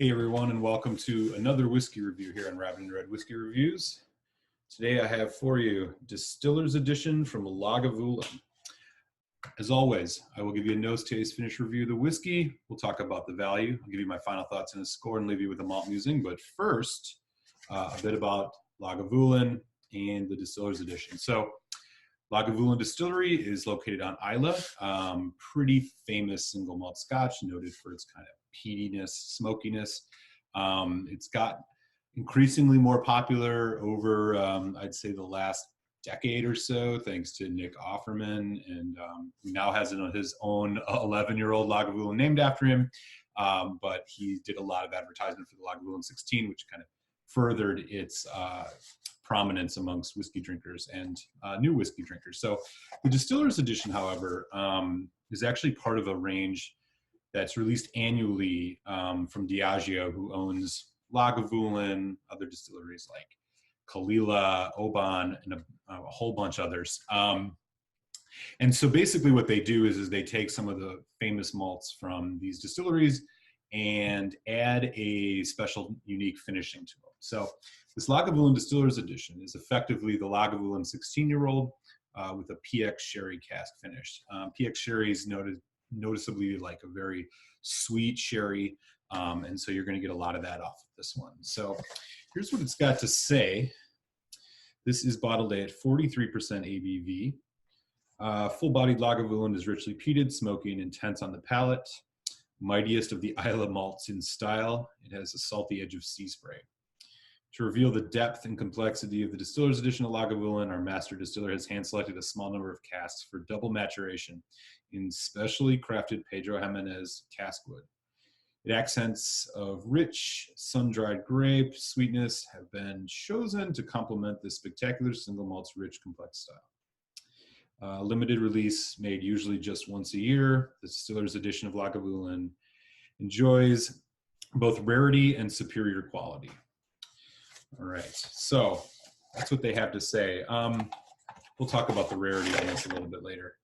Hey everyone, and welcome to another whiskey review here on Robin and Red Whiskey Reviews. Today I have for you Distillers Edition from Lagavulin. As always, I will give you a nose taste finish review of the whiskey. We'll talk about the value. I'll give you my final thoughts and a score and leave you with a malt musing. But first, a bit about Lagavulin and the Distillers Edition. So Lagavulin Distillery is located on Islay. Pretty famous single malt Scotch, noted for its kind of peatiness, smokiness. It's got increasingly more popular over, I'd say, the last decade or so, thanks to Nick Offerman, and he now has his own 11-year-old Lagavulin named after him. But he did a lot of advertisement for the Lagavulin 16, which kind of furthered its prominence amongst whiskey drinkers and new whiskey drinkers. So the Distillers Edition, however, is actually part of a range that's released annually from Diageo, who owns Lagavulin, other distilleries like Kalila, Oban, and a whole bunch others. And so basically what they do is they take some of the famous malts from these distilleries and add a special unique finishing to them. So this Lagavulin Distillers Edition is effectively the Lagavulin 16-year-old with a PX sherry cask finish. PX sherry is noticeably like a very sweet sherry, and so you're going to get a lot of that off of this one. So here's what it's got to say. This is bottled at 43% ABV. Full-bodied Lagavulin is richly peated, smoky, and intense on the palate. Mightiest of the Islay malts in style. It has a salty edge of sea spray. To reveal the depth and complexity of the Distillers Edition of Lagavulin, our master distiller has hand-selected a small number of casks for double maturation in specially crafted Pedro Jimenez cask wood. The accents of rich, sun-dried grape sweetness have been chosen to complement this spectacular single malt's rich, complex style. Limited release, made usually just once a year, the Distillers Edition of Lagavulin enjoys both rarity and superior quality. All right, so that's what they have to say. We'll talk about the rarity on this a little bit later.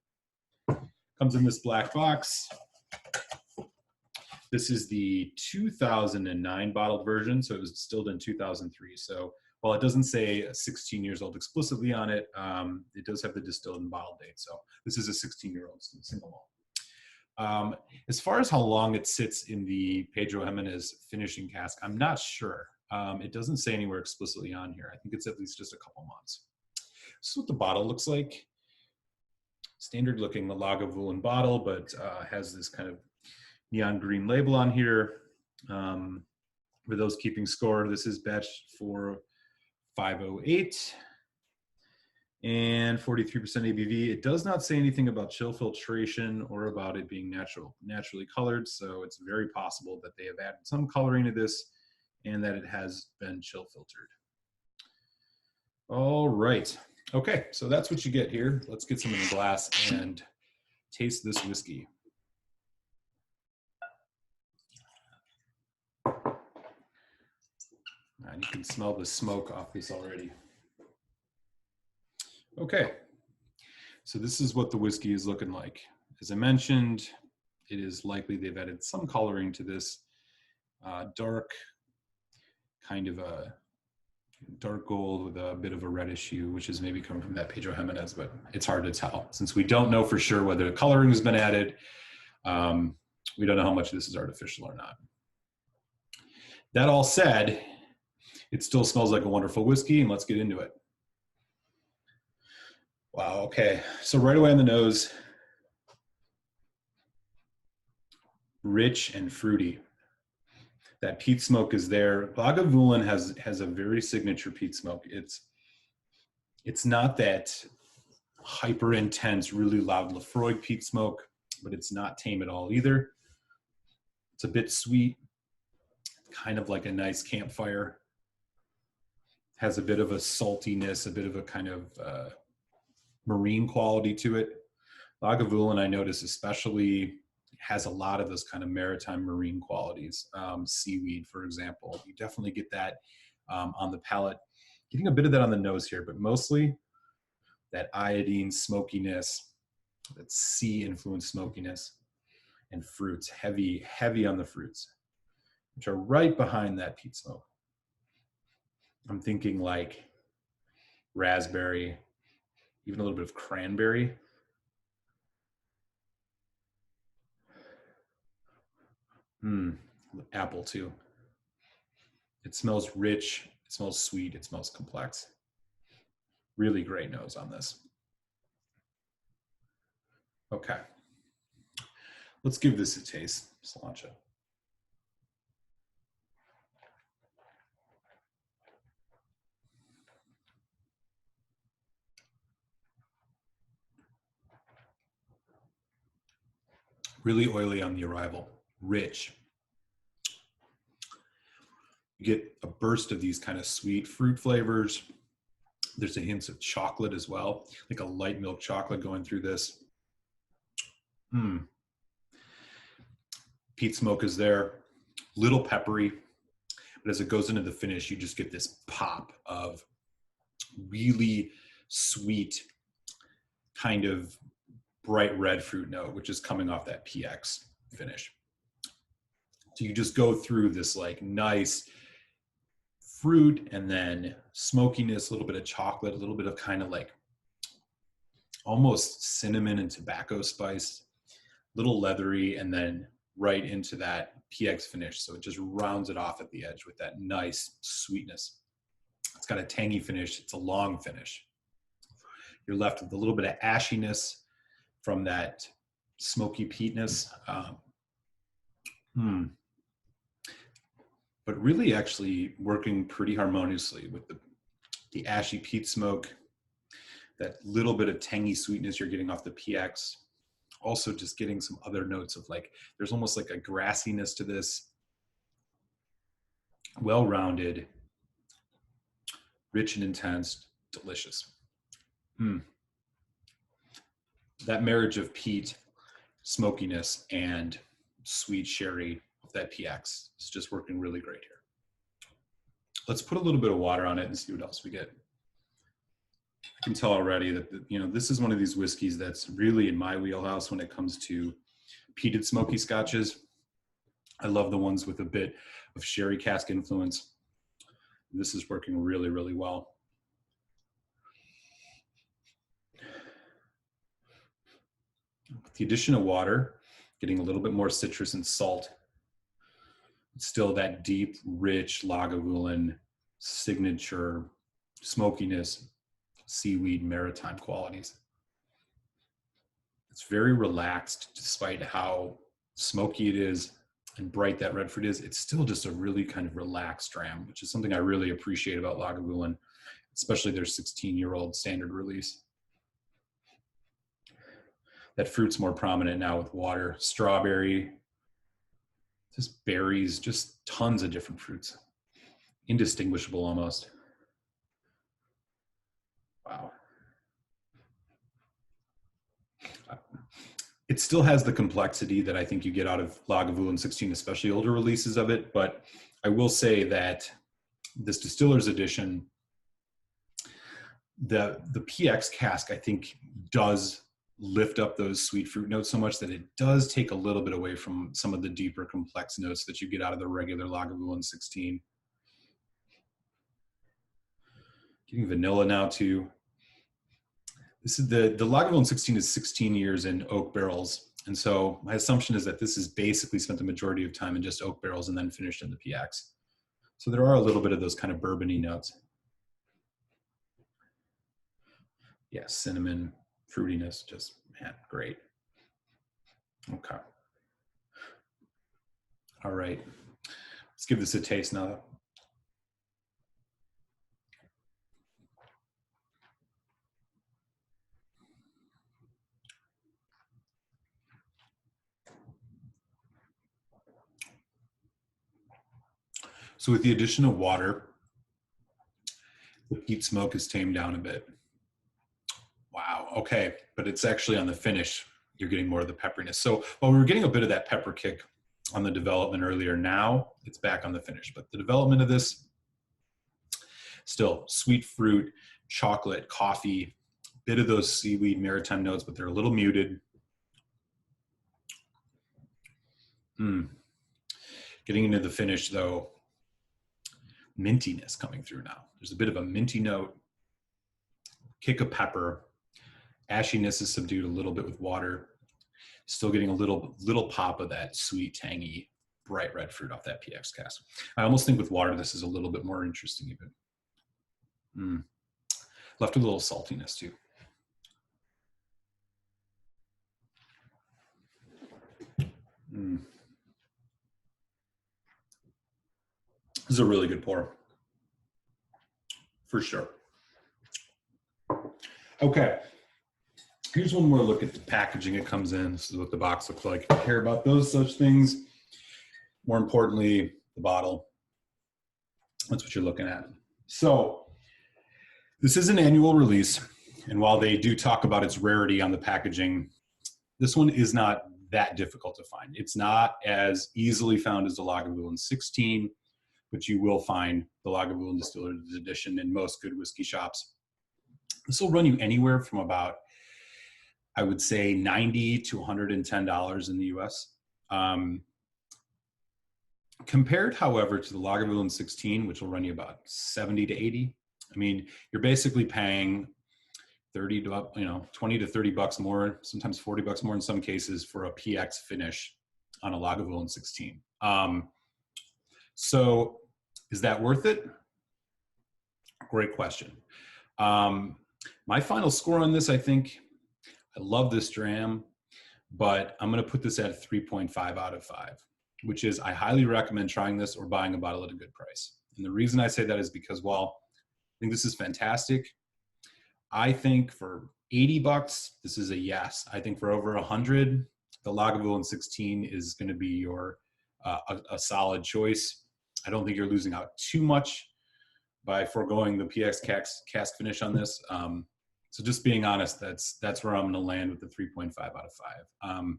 Comes in this black box. This is the 2009 bottled version, so it was distilled in 2003. So while it doesn't say 16 years old explicitly on it, it does have the distilled and bottled date. So this is a 16-year-old single malt. As far as how long it sits in the Pedro Jimenez finishing cask, I'm not sure. It doesn't say anywhere explicitly on here. I think it's at least just a couple months. This is what the bottle looks like. Standard looking Lagavulin bottle, but has this kind of neon green label on here. For those keeping score, this is batch 4508 and 43% ABV. It does not say anything about chill filtration or about it being naturally colored, so it's very possible that they have added some coloring to this and that it has been chill filtered. All right. Okay, so that's what you get here. Let's get some in the glass and taste this whiskey. And you can smell the smoke off this already. Okay, so this is what the whiskey is looking like. As I mentioned, it is likely they've added some coloring to this. Dark, kind of a dark gold with a bit of a reddish hue, which is maybe coming from that Pedro Jimenez, but it's hard to tell. Since we don't know for sure whether the coloring has been added, we don't know how much this is artificial or not. That all said, it still smells like a wonderful whiskey, and let's get into it. Wow, okay. So right away on the nose, rich and fruity. That peat smoke is there. Lagavulin has a very signature peat smoke. It's not that hyper intense, really loud Lafroig peat smoke, but it's not tame at all either. It's a bit sweet, kind of like a nice campfire. Has a bit of a saltiness, a bit of a kind of marine quality to it. Lagavulin, I notice especially, has a lot of those kind of maritime marine qualities. Seaweed, for example. You definitely get that on the palate. Getting a bit of that on the nose here, but mostly that iodine smokiness, that sea influence smokiness, and fruits, heavy on the fruits. which are right behind that peat smoke. I'm thinking like raspberry, even a little bit of cranberry. Apple too. It smells rich, it smells sweet, it smells complex. Really great nose on this. Okay. Let's give this a taste, Sláinte. Really oily on the arrival, rich. You get a burst of these kind of sweet fruit flavors. There's a hint of chocolate as well, like a light milk chocolate going through this. Peat smoke is there, little peppery, but as it goes into the finish, you just get this pop of really sweet, kind of bright red fruit note, which is coming off that PX finish. So you just go through this like nice fruit and then smokiness, a little bit of chocolate, a little bit of kind of like almost cinnamon and tobacco spice, little leathery, and then right into that PX finish. So it just rounds it off at the edge with that nice sweetness. It's got a tangy finish. It's a long finish. You're left with a little bit of ashiness from that smoky peatness. But really actually working pretty harmoniously with the ashy peat smoke, that little bit of tangy sweetness you're getting off the PX. Also just getting some other notes of like, there's almost like a grassiness to this. Well-rounded, rich and intense, delicious. That marriage of peat, smokiness, and sweet sherry of that PX is just working really great here. Let's put a little bit of water on it and see what else we get. I can tell already that, this is one of these whiskeys that's really in my wheelhouse when it comes to peated smoky scotches. I love the ones with a bit of sherry cask influence. This is working really, really well. With the addition of water, getting a little bit more citrus and salt. It's still that deep, rich Lagavulin signature smokiness, seaweed, maritime qualities. It's very relaxed despite how smoky it is and bright that red fruit is. It's still just a really kind of relaxed dram, which is something I really appreciate about Lagavulin, especially their 16-year-old standard release. That fruit's more prominent now with water, strawberry, just berries, just tons of different fruits. Indistinguishable almost. Wow. It still has the complexity that I think you get out of Lagavulin 16, especially older releases of it. But I will say that this Distillers edition, the PX cask, I think, does lift up those sweet fruit notes so much that it does take a little bit away from some of the deeper complex notes that you get out of the regular Lagavulin 16. Getting vanilla now too. This is the Lagavulin 16 is 16 years in oak barrels. And so my assumption is that this is basically spent the majority of time in just oak barrels and then finished in the PX. So there are a little bit of those kind of bourbony notes. Yeah, cinnamon, fruitiness, just, man, great. Okay. All right, let's give this a taste now. So with the addition of water, the peat smoke is tamed down a bit. Wow, okay, but it's actually on the finish, you're getting more of the pepperiness. So while we were getting a bit of that pepper kick on the development earlier, now it's back on the finish. But the development of this, still sweet fruit, chocolate, coffee, bit of those seaweed maritime notes, but they're a little muted. Getting into the finish though, mintiness coming through now. There's a bit of a minty note, kick of pepper. Ashiness is subdued a little bit with water. Still getting a little pop of that sweet, tangy, bright red fruit off that PX cask. I almost think with water, this is a little bit more interesting even. Left with a little saltiness too. This is a really good pour, for sure. Okay, here's one more look at the packaging it comes in. This is what the box looks like. If you care about those such things, more importantly, the bottle. That's what you're looking at. So this is an annual release, and while they do talk about its rarity on the packaging, this one is not that difficult to find. It's not as easily found as the Lagavulin 16, but you will find the Lagavulin Distillers Edition in most good whiskey shops. This will run you anywhere from about, I would say, $90 to $110 in the US. Compared, however, to the Lagavulin 16, which will run you about 70 to 80. I mean, you're basically paying 20 to 30 bucks more, sometimes 40 bucks more in some cases for a PX finish on a Lagavulin 16. So is that worth it? Great question. My final score on this, I think, I love this dram, but I'm going to put this at 3.5 out of 5, which is I highly recommend trying this or buying a bottle at a good price. And the reason I say that is because while I think this is fantastic, I think for 80 bucks, this is a yes. I think for over 100, the Lagavulin 16 is going to be your a solid choice. I don't think you're losing out too much by foregoing the PX cask finish on this. So just being honest, that's where I'm going to land with the 3.5 out of 5.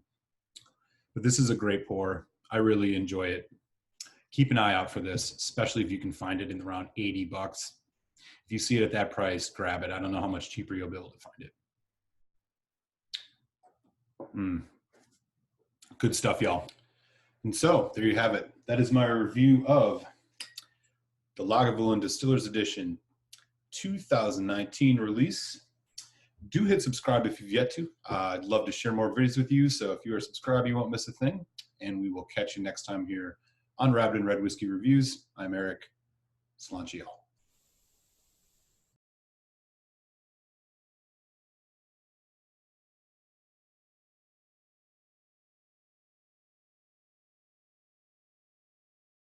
But this is a great pour. I really enjoy it. Keep an eye out for this, especially if you can find it in around 80 bucks. If you see it at that price, grab it. I don't know how much cheaper you'll be able to find it. Good stuff, y'all. And so there you have it. That is my review of the Lagavulin Distillers Edition 2019 release. Do hit subscribe if you've yet to. I'd love to share more videos with you. So if you are subscribed, you won't miss a thing. And we will catch you next time here on Rabbit and Red Whiskey Reviews. I'm Eric. Sláinte y'all.